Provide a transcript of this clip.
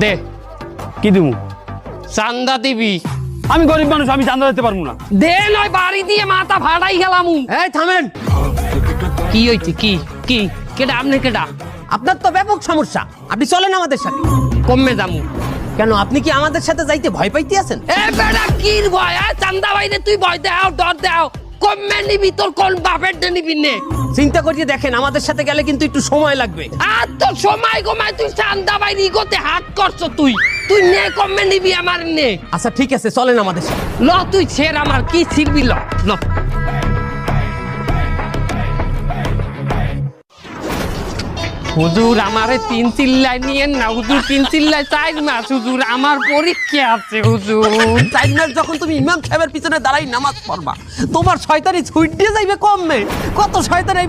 দে কি দিমু? চান্দা দিবি। আমি গরিব মানুষ, আমি চাঁদা দিতে পারবো না। দে নয় বাড়ি দিয়ে মাথা ফাটাই গেলাম। এই থামেন, কি হইছে? কি কি কেডা? আপনি কেডা? আপনার তো ব্যাপক সমস্যা, আপনি চলেন আমাদের সাথে। কমে যামু। কেন, আপনি কি আমাদের সাথে যাইতে ভয় পাইতে আছেন? এ বেটা কির ভয়? চান্দা বাইরে তুই ভয় দেও, ডর দেও। কমে নিবি, তোর কোন বাপের ডে নিবি নে? চিন্তা করিয়ে দেখেন, আমাদের সাথে গেলে কিন্তু একটু সময় লাগবে। আর তো সময় কমায় তুই চান্দা বাইরে ইগোতে হাত করছো। তুই তুই নে, কমে নিবি আমার নে। আচ্ছা ঠিক আছে, চলেন আমাদের সাথে। ল তুই ছেড়, আমার কি ছিড়বি? ল ল। হুজুর আমারে 3 চিল্লাই নিয়েন না হুজুর, 3 চিল্লাই 4 মাস হুজুর, আমার পরীক্ষা আছে হুজুর। 4 মাস যখন তুমি ইমাম সাহেবের পিছনে দাঁড়াই নামাজ পড়বা, তোমার শয়তানি ছুট দিয়ে যাইবে কমবে। কত শয়তান এই